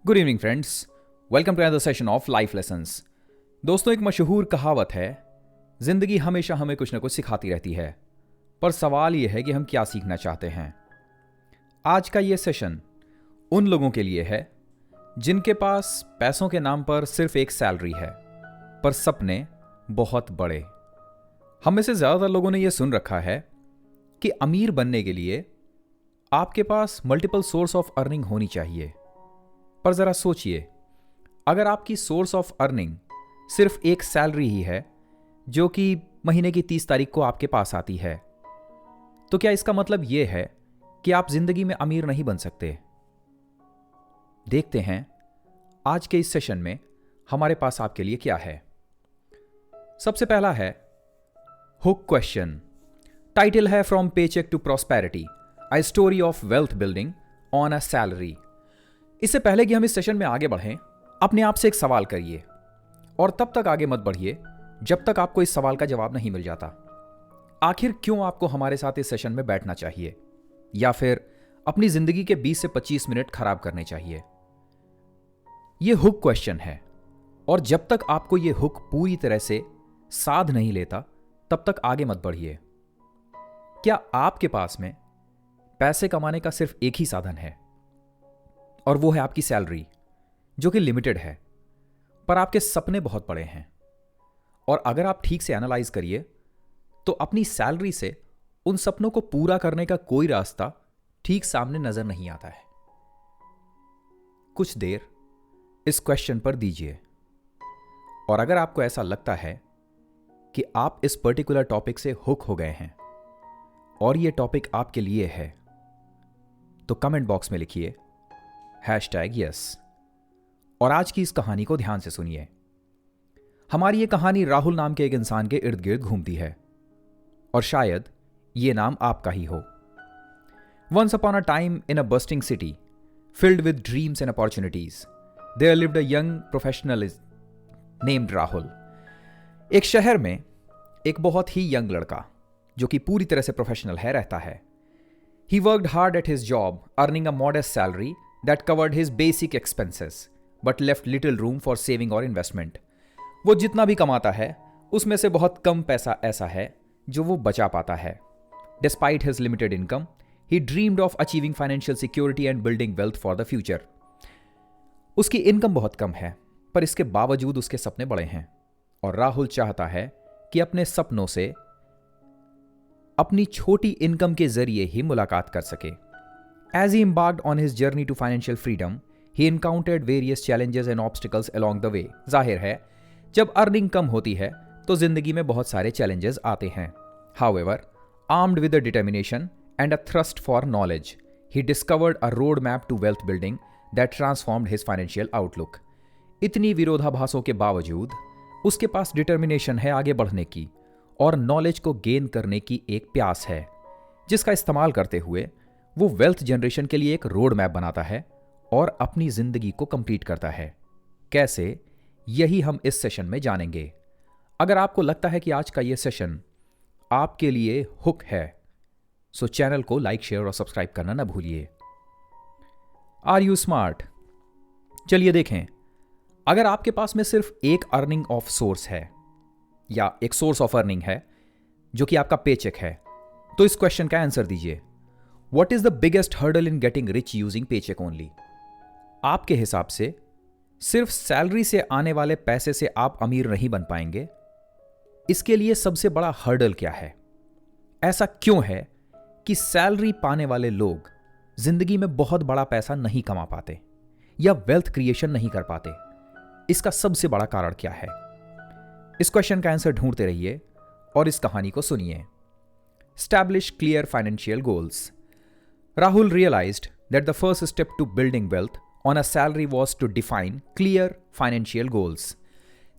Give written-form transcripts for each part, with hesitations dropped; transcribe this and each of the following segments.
Good evening friends, welcome to another session of life lessons. दोस्तों, एक मशहूर कहावत है, जिंदगी हमेशा हमें कुछ ना कुछ सिखाती रहती है, पर सवाल यह है कि हम क्या सीखना चाहते हैं। आज का यह सेशन उन लोगों के लिए है जिनके पास पैसों के नाम पर सिर्फ एक सैलरी है, पर सपने बहुत बड़े। हम में से ज्यादातर लोगों ने यह सुन रखा है कि अमीर बनने के लिए आपके पास मल्टीपल सोर्स ऑफ अर्निंग होनी चाहिए। पर जरा सोचिए, अगर आपकी सोर्स ऑफ अर्निंग सिर्फ एक सैलरी ही है जो कि महीने की 30 तारीख को आपके पास आती है, तो क्या इसका मतलब यह है कि आप जिंदगी में अमीर नहीं बन सकते? देखते हैं आज के इस सेशन में हमारे पास आपके लिए क्या है। सबसे पहला है हुक क्वेश्चन। टाइटल है from paycheck to prosperity, a story of wealth building on a salary. इससे पहले कि हम इस सेशन में आगे बढ़ें, अपने आप से एक सवाल करिए और तब तक आगे मत बढ़िए जब तक आपको इस सवाल का जवाब नहीं मिल जाता। आखिर क्यों आपको हमारे साथ इस सेशन में बैठना चाहिए या फिर अपनी जिंदगी के 20 से 25 मिनट खराब करने चाहिए? यह हुक क्वेश्चन है और जब तक आपको यह हुक पूरी तरह से साध नहीं लेता तब तक आगे मत बढ़िए। क्या आपके पास में पैसे कमाने का सिर्फ एक ही साधन है और वो है आपकी सैलरी, जो कि लिमिटेड है, पर आपके सपने बहुत बड़े हैं? और अगर आप ठीक से एनालाइज करिए तो अपनी सैलरी से उन सपनों को पूरा करने का कोई रास्ता ठीक सामने नजर नहीं आता है। कुछ देर इस क्वेश्चन पर दीजिए और अगर आपको ऐसा लगता है कि आप इस पर्टिकुलर टॉपिक से हुक हो गए हैं और यह टॉपिक आपके लिए है, तो कमेंट बॉक्स में लिखिए #yes और आज की इस कहानी को ध्यान से सुनिए। हमारी यह कहानी राहुल नाम के एक इंसान के इर्द गिर्द घूमती है और शायद यह नाम आपका ही हो। Once upon a time in a bustling city filled with dreams and opportunities, there lived a young professional named Rahul. एक शहर में एक बहुत ही यंग लड़का जो कि पूरी तरह से प्रोफेशनल है रहता है। He worked hard at his job, earning a modest salary that covered his basic expenses, but left little room for saving or investment. वो जितना भी कमाता है उसमें से बहुत कम पैसा ऐसा है जो वो बचा पाता है। Despite his limited income, he dreamed of achieving financial security and building wealth for the future. उसकी इनकम बहुत कम है, पर इसके बावजूद उसके सपने बड़े हैं और राहुल चाहता है कि अपने सपनों से अपनी छोटी इनकम के जरिए ही मुलाकात कर सके। As he embarked on his journey to financial freedom, he encountered various challenges and obstacles along the way. जाहिर है, जब अर्निंग कम होती है तो जिंदगी में बहुत सारे चैलेंजेस आते हैं। However, armed with a determination and a thirst for knowledge, he discovered a roadmap to wealth building that transformed his financial outlook. इतनी विरोधाभासों के बावजूद उसके पास डिटर्मिनेशन है आगे बढ़ने की और नॉलेज को गेन करने की एक प्यास है, जिसका इस्तेमाल करते हुए वो वेल्थ जनरेशन के लिए एक रोड मैप बनाता है और अपनी जिंदगी को कंप्लीट करता है। कैसे, यही हम इस सेशन में जानेंगे। अगर आपको लगता है कि आज का ये सेशन आपके लिए हुक है, सो चैनल को लाइक, शेयर और सब्सक्राइब करना ना भूलिए। Are you smart? चलिए देखें, अगर आपके पास में सिर्फ एक अर्निंग ऑफ सोर्स है या एक सोर्स ऑफ अर्निंग है जो कि आपका पेचेक है, तो इस क्वेश्चन का आंसर दीजिए। What is the biggest hurdle in getting rich using paycheck only? आपके हिसाब से सिर्फ सैलरी से आने वाले पैसे से आप अमीर नहीं बन पाएंगे। इसके लिए सबसे बड़ा हर्डल क्या है? ऐसा क्यों है कि सैलरी पाने वाले लोग जिंदगी में बहुत बड़ा पैसा नहीं कमा पाते या वेल्थ क्रिएशन नहीं कर पाते? इसका सबसे बड़ा कारण क्या है? इस क्वेश्चन का आंसर ढूंढते रहिए और इस कहानी को सुनिए। Establish clear financial goals. Rahul realized that the first step to building wealth on a salary was to define clear financial goals.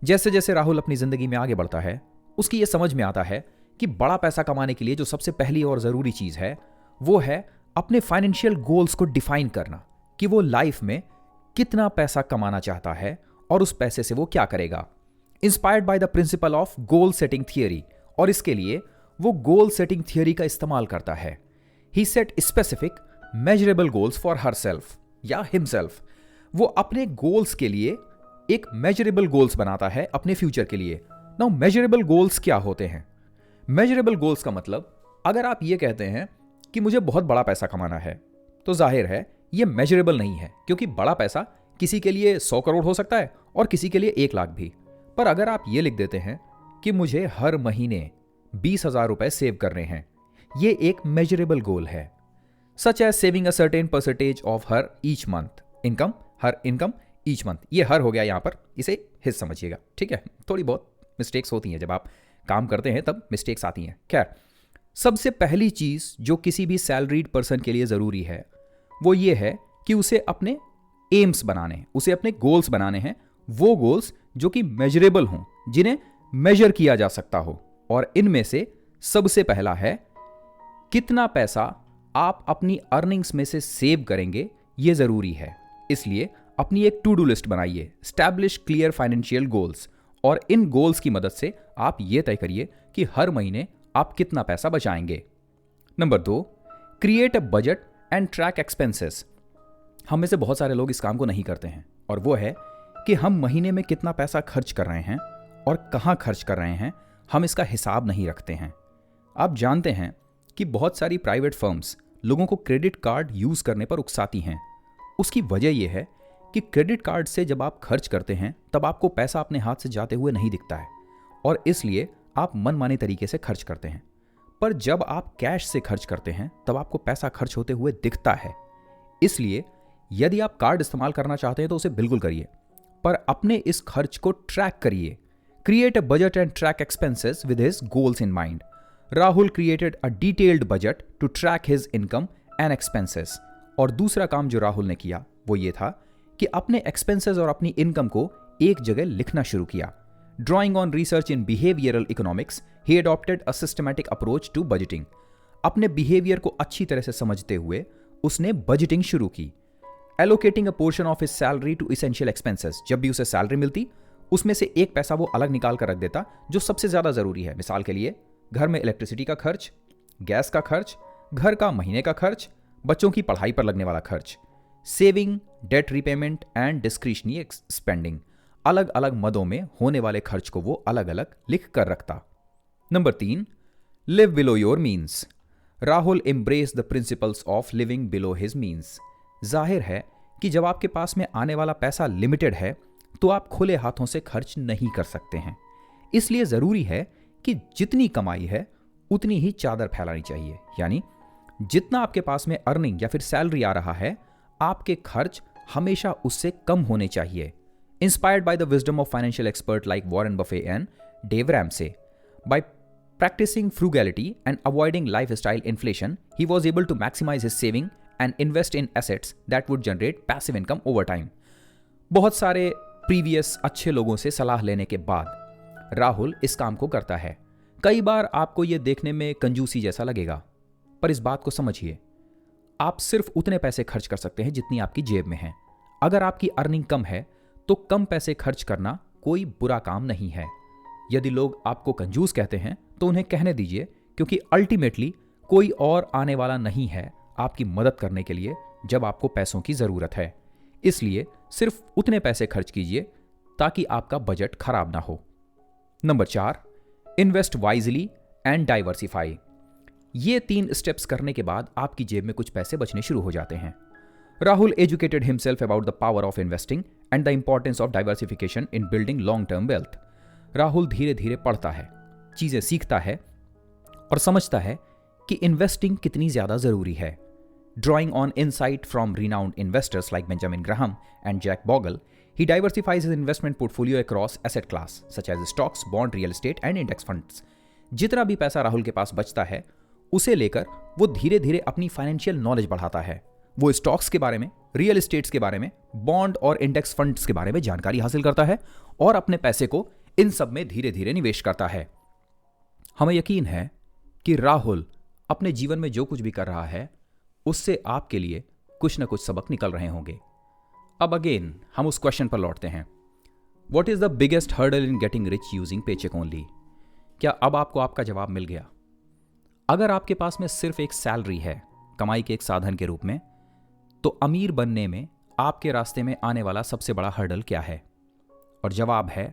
जैसे जैसे राहुल अपनी जिंदगी में आगे बढ़ता है, उसकी यह समझ में आता है कि बड़ा पैसा कमाने के लिए जो सबसे पहली और जरूरी चीज है वो है अपने फाइनेंशियल गोल्स को डिफाइन करना, कि वो लाइफ में कितना पैसा कमाना चाहता है और उस पैसे से वो क्या करेगा। Inspired by the principle of goal setting theory, और इसके लिए वो गोल सेटिंग थियरी का इस्तेमाल करता है। He set specific, measurable goals for herself या himself वो अपने गोल्स के लिए एक मेजरेबल गोल्स बनाता है अपने फ्यूचर के लिए। नाउ मेजरेबल गोल्स क्या होते हैं? मेजरेबल गोल्स का मतलब, अगर आप ये कहते हैं कि मुझे बहुत बड़ा पैसा कमाना है, तो जाहिर है ये मेजरेबल नहीं है, क्योंकि बड़ा पैसा किसी के लिए 100 करोड़ हो सकता है और किसी के लिए 1 लाख भी। पर अगर आप ये लिख देते हैं कि मुझे हर महीने 20,000 रुपए सेव करने हैं, ये एक मेजरेबल गोल है। Such as saving a certain percentage of हर ईच मंथ इनकम, हर इनकम ईच मंथ। ये हर हो गया यहां पर, इसे हिस्स समझिएगा, ठीक है? थोड़ी बहुत मिस्टेक्स होती हैं, जब आप काम करते हैं तब मिस्टेक्स आती हैं। खैर, सबसे पहली चीज जो किसी भी सैलरीड पर्सन के लिए जरूरी है वो ये है कि उसे अपने एम्स बनाने हैं, उसे अपने गोल्स बनाने हैं। वो गोल्स जो कि मेजरेबल हों, जिन्हें मेजर किया जा सकता हो। और इनमें से सबसे पहला है कितना पैसा आप अपनी अर्निंग्स में से सेव करेंगे, ये जरूरी है। इसलिए अपनी एक टू डू लिस्ट बनाइए, स्टैब्लिश क्लियर फाइनेंशियल गोल्स, और इन गोल्स की मदद से आप ये तय करिए कि हर महीने आप कितना पैसा बचाएंगे। Number 2, create a budget and track expenses. हम में से बहुत सारे लोग इस काम को नहीं करते हैं, और वो है कि हम महीने में कितना पैसा खर्च कर रहे हैं और कहाँ खर्च कर रहे हैं, हम इसका हिसाब नहीं रखते हैं। आप जानते हैं कि बहुत सारी प्राइवेट फर्म्स लोगों को क्रेडिट कार्ड यूज करने पर उकसाती हैं। उसकी वजह यह है कि क्रेडिट कार्ड से जब आप खर्च करते हैं तब आपको पैसा अपने हाथ से जाते हुए नहीं दिखता है, और इसलिए आप मनमाने तरीके से खर्च करते हैं। पर जब आप कैश से खर्च करते हैं तब आपको पैसा खर्च होते हुए दिखता है। इसलिए यदि आप कार्ड इस्तेमाल करना चाहते हैं तो उसे बिल्कुल करिए, पर अपने इस खर्च को ट्रैक करिए। Create a budget and track expenses with his goals in mind. Rahul created a detailed budget to track his income and expenses. और दूसरा काम जो राहुल ने किया वो ये था कि अपने एक्सपेंसेस और अपनी इनकम को एक जगह लिखना शुरू किया। Drawing on research in behavioural economics, he adopted a systematic approach to budgeting. अपने बिहेवियर को अच्छी तरह से समझते हुए उसने बजटिंग शुरू की। Allocating a portion of his salary to essential expenses. जब भी उसे सैलरी मिलती उसमें से एक पैसा वो अलग निकाल कर रख देता जो सबसे ज्यादा जरूरी है। मिसाल के लिए, घर में इलेक्ट्रिसिटी का खर्च, गैस का खर्च, घर का महीने का खर्च, बच्चों की पढ़ाई पर लगने वाला खर्च, saving, debt repayment and discretionary spending. अलग अलग मदों में होने वाले खर्च को वो अलग अलग लिख कर रखता। Number 3, live below your means. Rahul embrace the principles of living below his means. जाहिर है कि जब आपके पास में आने वाला पैसा लिमिटेड है तो आप खुले हाथों से खर्च नहीं कर सकते हैं। इसलिए जरूरी है कि जितनी कमाई है उतनी ही चादर फैलानी चाहिए। यानी जितना आपके पास में अर्निंग या फिर सैलरी आ रहा है, आपके खर्च हमेशा उससे कम होने चाहिए। Inspired by the wisdom of financial expert like Warren Buffett and Dave Ramsey, by practicing frugality and avoiding lifestyle inflation, he was able to maximize his saving and invest in assets that would generate passive income over time. बहुत सारे previous अच्छे लोगों से सलाह लेने के बाद राहुल इस काम को करता है। कई बार आपको यह देखने में कंजूसी जैसा लगेगा, पर इस बात को समझिए, आप सिर्फ उतने पैसे खर्च कर सकते हैं जितनी आपकी जेब में है। अगर आपकी अर्निंग कम है तो कम पैसे खर्च करना कोई बुरा काम नहीं है। यदि लोग आपको कंजूस कहते हैं तो उन्हें कहने दीजिए, क्योंकि अल्टीमेटली कोई और आने वाला नहीं है आपकी मदद करने के लिए जब आपको पैसों की जरूरत है। इसलिए सिर्फ उतने पैसे खर्च कीजिए ताकि आपका बजट खराब ना हो। Number 4, invest wisely and diversify. ये 3 स्टेप्स करने के बाद आपकी जेब में कुछ पैसे बचने शुरू हो जाते हैं। Rahul educated himself about the power of investing and the importance of diversification in building long term wealth. Rahul धीरे धीरे पढ़ता है, चीजें सीखता है और समझता है कि इन्वेस्टिंग कितनी ज्यादा जरूरी है। Drawing on insight from renowned investors like Benjamin Graham and Jack Bogle, he diversifies his investment portfolio across asset class such as stocks, bond, real estate and index funds. जितना भी पैसा राहुल के पास बचता है उसे लेकर वो धीरे धीरे अपनी फाइनेंशियल नॉलेज बढ़ाता है। वो स्टॉक्स के बारे में, रियल एस्टेट्स के बारे में, बॉन्ड और इंडेक्स फंड्स के बारे में जानकारी हासिल करता है और अपने पैसे को इन सब में धीरे धीरे निवेश करता है। हमें यकीन है कि राहुल अपने जीवन में जो कुछ भी कर रहा है उससे आपके लिए कुछ ना कुछ सबक निकल रहे होंगे। अब अगेन हम उस क्वेश्चन पर लौटते हैं, what is the biggest hurdle in getting rich using paycheque only? क्या अब आपको आपका जवाब मिल गया? अगर आपके पास में सिर्फ एक सैलरी है कमाई के एक साधन के रूप में, तो अमीर बनने में आपके रास्ते में आने वाला सबसे बड़ा हर्डल क्या है? और जवाब है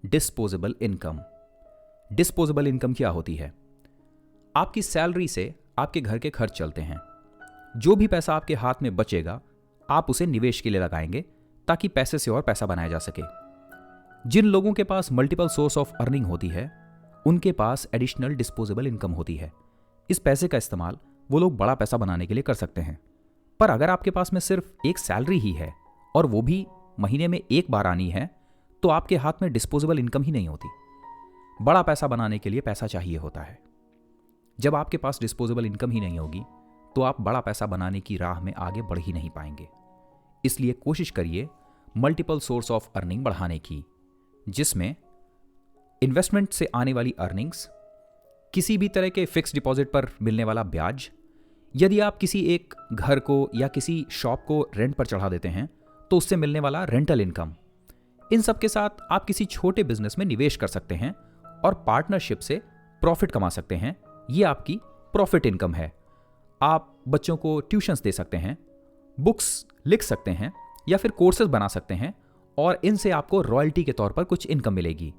डिस्पोजेबल इनकम। डिस्पोजेबल इनकम क्या होती है? आपकी सैलरी से आपके घर के खर्च चलते हैं। जो भी पैसा आपके हाथ में बचेगा आप उसे निवेश के लिए लगाएंगे ताकि पैसे से और पैसा बनाया जा सके। जिन लोगों के पास मल्टीपल सोर्स ऑफ अर्निंग होती है उनके पास एडिशनल डिस्पोजेबल इनकम होती है। इस पैसे का इस्तेमाल वो लोग बड़ा पैसा बनाने के लिए कर सकते हैं। पर अगर आपके पास में सिर्फ एक सैलरी ही है और वो भी महीने में एक बार आनी है तो आपके हाथ में डिस्पोजेबल इनकम ही नहीं होती। बड़ा पैसा बनाने के लिए पैसा चाहिए होता है। जब आपके पास डिस्पोजेबल इनकम ही नहीं होगी तो आप बड़ा पैसा बनाने की राह में आगे बढ़ ही नहीं पाएंगे। इसलिए कोशिश करिए मल्टीपल सोर्स ऑफ अर्निंग बढ़ाने की, जिसमें इन्वेस्टमेंट से आने वाली अर्निंग्स, किसी भी तरह के फिक्स डिपॉजिट पर मिलने वाला ब्याज, यदि आप किसी एक घर को या किसी शॉप को रेंट पर चढ़ा देते हैं तो उससे मिलने वाला रेंटल इनकम, इन सब के साथ आप किसी छोटे बिजनेस में निवेश कर सकते हैं और पार्टनरशिप से प्रॉफिट कमा सकते हैं। ये आपकी प्रॉफिट इनकम है। आप बच्चों को ट्यूशंस दे सकते हैं, बुक्स लिख सकते हैं या फिर कोर्सेज बना सकते हैं और इनसे आपको रॉयल्टी के तौर पर कुछ इनकम मिलेगी।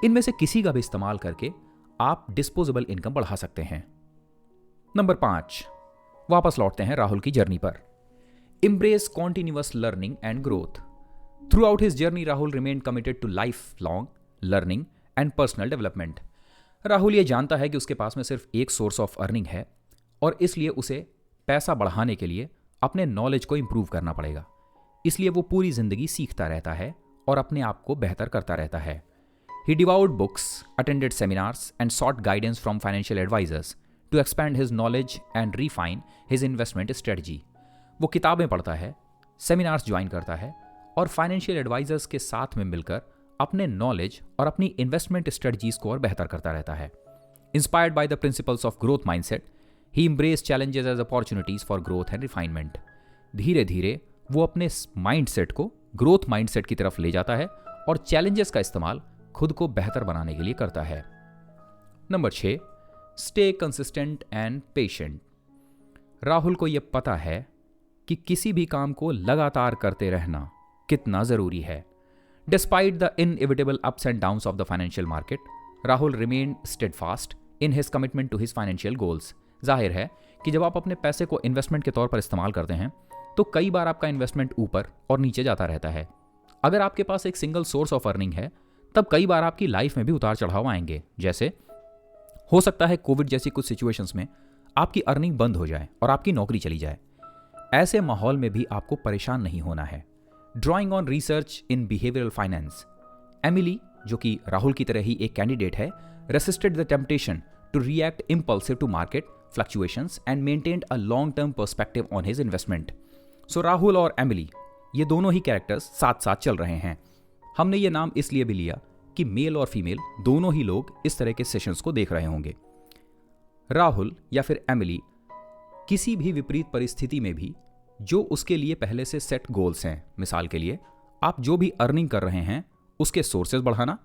इनमें से किसी का भी इस्तेमाल करके आप डिस्पोजेबल इनकम बढ़ा सकते हैं। नंबर 5, वापस लौटते हैं राहुल की जर्नी पर। Embrace continuous learning and growth. Throughout his journey, Rahul remained committed to lifelong learning and personal development. Rahul ये जानता है कि उसके पास में सिर्फ एक सोर्स ऑफ अर्निंग है और इसलिए उसे पैसा बढ़ाने के लिए अपने नॉलेज को इंप्रूव करना पड़ेगा। इसलिए वो पूरी जिंदगी सीखता रहता है और अपने आप को बेहतर करता रहता है। He devoured books, attended seminars, and sought guidance from financial advisors to expand his knowledge and refine his investment strategy. वो किताबें पढ़ता है, सेमिनार्स ज्वाइन करता है और फाइनेंशियल एडवाइजर्स के साथ में मिलकर अपने नॉलेज और अपनी इन्वेस्टमेंट स्ट्रेटजीज को और बेहतर करता रहता है। Inspired by the principles of growth mindset, he embrace challenges as opportunities for growth and refinement. धीरे धीरे वो अपने माइंडसेट को ग्रोथ माइंडसेट की तरफ ले जाता है और चैलेंजेस का इस्तेमाल खुद को बेहतर बनाने के लिए करता है। Number 6, stay consistent and patient. Rahul को यह पता है कि किसी भी काम को लगातार करते रहना कितना जरूरी है। Despite the inevitable ups and downs of the financial market, Rahul remain steadfast in his commitment to his financial goals. जाहिर है कि जब आप अपने पैसे को इन्वेस्टमेंट के तौर पर इस्तेमाल करते हैं तो कई बार आपका इन्वेस्टमेंट ऊपर और नीचे जाता रहता है। अगर आपके पास एक सिंगल सोर्स ऑफ अर्निंग है तब कई बार आपकी लाइफ में भी उतार चढ़ाव आएंगे। जैसे हो सकता है कोविड जैसी कुछ सिचुएशंस में आपकी अर्निंग बंद हो जाए और आपकी नौकरी चली जाए। ऐसे माहौल में भी आपको परेशान नहीं होना है। Drawing on research in behavioural finance, Emily, जो कि राहुल की तरह ही एक कैंडिडेट है, resisted the temptation to react impulsive to market fluctuations and maintained a long term perspective on his investment. So Rahul और एमिली, ये दोनों ही कैरेक्टर्स साथ साथ चल रहे हैं। हमने ये नाम इसलिए भी लिया कि मेल और फीमेल दोनों ही लोग इस तरह के सेशंस को देख रहे होंगे। राहुल या फिर एमिली किसी भी विपरीत परिस्थिति में भी जो उसके लिए पहले से सेट गोल्स हैं, मिसाल के लिए आप जो भी अर्निंग कर रहे हैं उसके सोर्सेज बढ़ाना,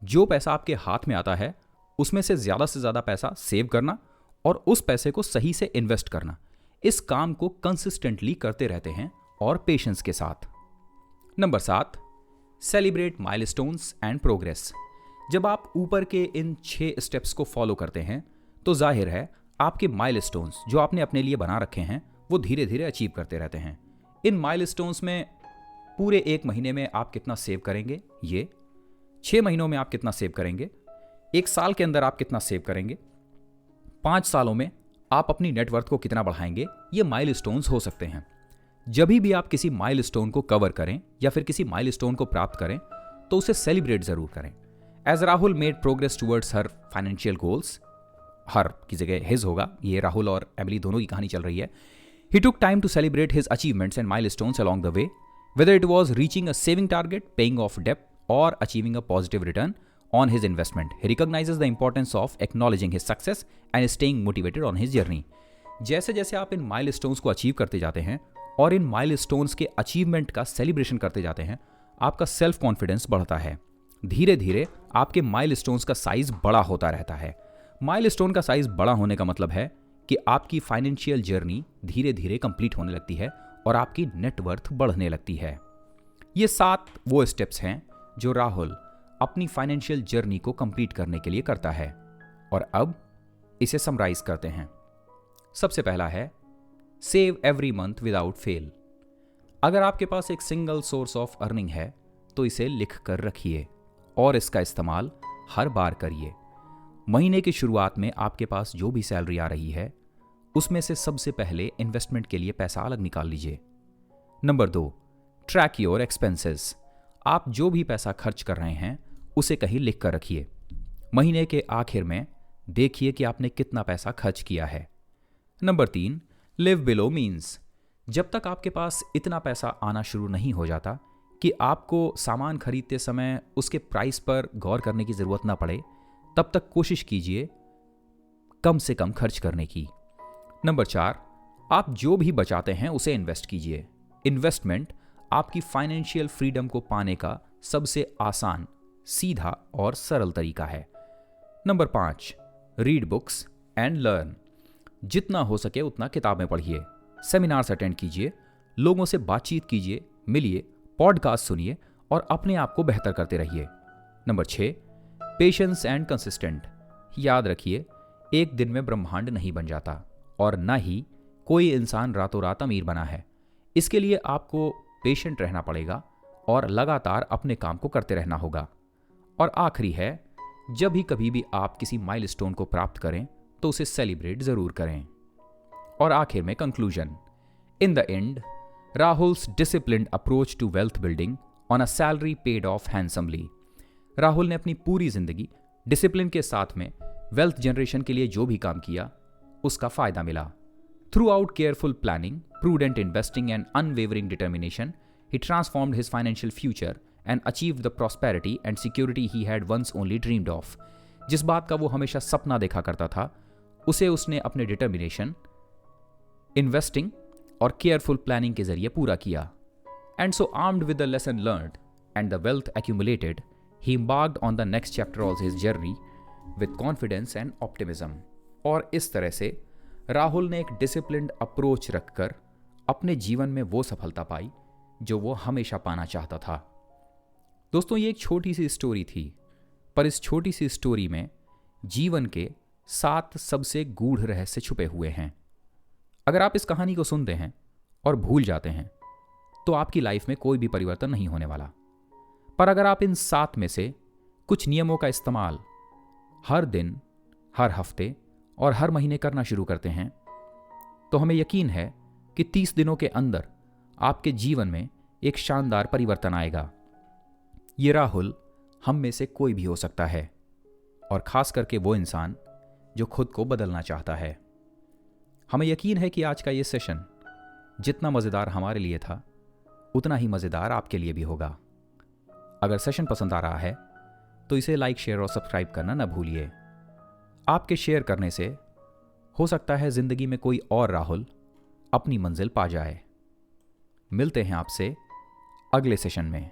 जो पैसा आपके हाथ में आता है उसमें से ज़्यादा पैसा सेव करना और उस पैसे को सही से इन्वेस्ट करना, इस काम को कंसिस्टेंटली करते रहते हैं और पेशेंस के साथ। Number 7, celebrate milestones and progress. जब आप ऊपर के इन 6 स्टेप्स को फॉलो करते हैं तो जाहिर है आपके माइलस्टोन्स जो आपने अपने लिए बना रखे हैं वो धीरे धीरे अचीव करते रहते हैं। इन माइलस्टोन्स में पूरे 1 महीने में आप कितना सेव करेंगे, ये 6 महीनों में आप कितना सेव करेंगे, 1 साल के अंदर आप कितना सेव करेंगे, 5 सालों में आप अपनी नेटवर्थ को कितना बढ़ाएंगे, ये माइलस्टोन्स हो सकते हैं। जब भी आप किसी माइलस्टोन को कवर करें या फिर किसी माइलस्टोन को प्राप्त करें तो उसे सेलिब्रेट जरूर करें। As Rahul made progress towards her financial goals, her की जगह हिज होगा, ये राहुल और एमिली दोनों की कहानी चल रही है। He took time to celebrate his achievements and milestones along the way, whether it was reaching a saving target, paying off debt, or achieving a positive return on his investment. He recognizes the importance of acknowledging his success and staying motivated on his journey. जैसे जैसे आप इन milestones को achieve करते जाते हैं और इन milestones के achievement का सेलिब्रेशन करते जाते हैं, आपका सेल्फ कॉन्फिडेंस बढ़ता है। धीरे धीरे आपके माइलस्टोन्स का साइज बड़ा होता रहता है। माइलस्टोन का साइज बड़ा होने का मतलब है कि आपकी फाइनेंशियल जर्नी धीरे धीरे कंप्लीट होने लगती है और आपकी नेटवर्थ बढ़ने लगती है। ये 7 वो स्टेप्स हैं जो राहुल अपनी फाइनेंशियल जर्नी को कंप्लीट करने के लिए करता है। और अब इसे समराइज करते हैं। सबसे पहला है save every month without fail. अगर आपके पास एक सिंगल सोर्स ऑफ अर्निंग है तो इसे लिख कर रखिए और इसका इस्तेमाल हर बार करिए। महीने की शुरुआत में आपके पास जो भी सैलरी आ रही है उसमें से सबसे पहले इन्वेस्टमेंट के लिए पैसा अलग निकाल लीजिए। Number 2, track your expenses. आप जो भी पैसा खर्च कर रहे हैं उसे कहीं लिख कर रखिए। महीने के आखिर में देखिए कि आपने कितना पैसा खर्च किया है। Number 3, live below means. जब तक आपके पास इतना पैसा आना शुरू नहीं हो जाता कि आपको सामान खरीदते समय उसके प्राइस पर गौर करने की ज़रूरत ना पड़े, तब तक कोशिश कीजिए कम से कम खर्च करने की। नंबर 4, आप जो भी बचाते हैं उसे इन्वेस्ट कीजिए। इन्वेस्टमेंट आपकी फाइनेंशियल फ्रीडम को पाने का सबसे आसान, सीधा और सरल तरीका है। Number 5, read books and learn. जितना हो सके उतना किताबें पढ़िए, सेमिनार्स अटेंड कीजिए, लोगों से बातचीत कीजिए, मिलिए, पॉडकास्ट सुनिए और अपने आप को बेहतर करते रहिए। Number 6, patience and consistent. याद रखिए, एक दिन में ब्रह्मांड नहीं बन जाता और न ही कोई इंसान रातों रात अमीर बना है। इसके लिए आपको पेशेंट रहना पड़ेगा और लगातार अपने काम को करते रहना होगा। और आखिरी है, जब भी कभी भी आप किसी माइलस्टोन को प्राप्त करें तो उसे सेलिब्रेट जरूर करें। और आखिर में conclusion. In the end, Rahul's disciplined approach to wealth building on a salary paid off handsomely. Rahul ने अपनी पूरी जिंदगी डिसिप्लिन के साथ में वेल्थ जनरेशन के लिए जो भी काम किया उसका फायदा मिला। Through out careful planning, prudent investing and unwavering determination, he transformed his financial future and achieved the prosperity and security he had once only dreamed of. जिस बात का वो हमेशा सपना देखा करता था उसे उसने अपने डिटर्मिनेशन, इन्वेस्टिंग और केयरफुल प्लानिंग के जरिए पूरा किया। And so armed with the lesson learned and the wealth accumulated, he embarked on the next chapter of his journey with confidence and optimism. और इस तरह से राहुल ने एक डिसिप्लिन्ड अप्रोच रखकर अपने जीवन में वो सफलता पाई जो वो हमेशा पाना चाहता था। दोस्तों, ये एक छोटी सी स्टोरी थी, पर इस छोटी सी स्टोरी में जीवन के 7 सबसे गूढ़ रहस्य छुपे हुए हैं। अगर आप इस कहानी को सुनते हैं और भूल जाते हैं तो आपकी लाइफ में कोई भी परिवर्तन नहीं होने वाला। पर अगर आप इन 7 में से कुछ नियमों का इस्तेमाल हर दिन, हर हफ्ते और हर महीने करना शुरू करते हैं तो हमें यकीन है कि 30 दिनों के अंदर आपके जीवन में एक शानदार परिवर्तन आएगा। ये राहुल हम में से कोई भी हो सकता है, और खास करके वो इंसान जो खुद को बदलना चाहता है। हमें यकीन है कि आज का ये सेशन जितना मज़ेदार हमारे लिए था उतना ही मज़ेदार आपके लिए भी होगा। अगर सेशन पसंद आ रहा है तो इसे लाइक, शेयर और सब्सक्राइब करना न भूलिए। आपके शेयर करने से हो सकता है जिंदगी में कोई और राहुल अपनी मंजिल पा जाए। मिलते हैं आपसे अगले सेशन में।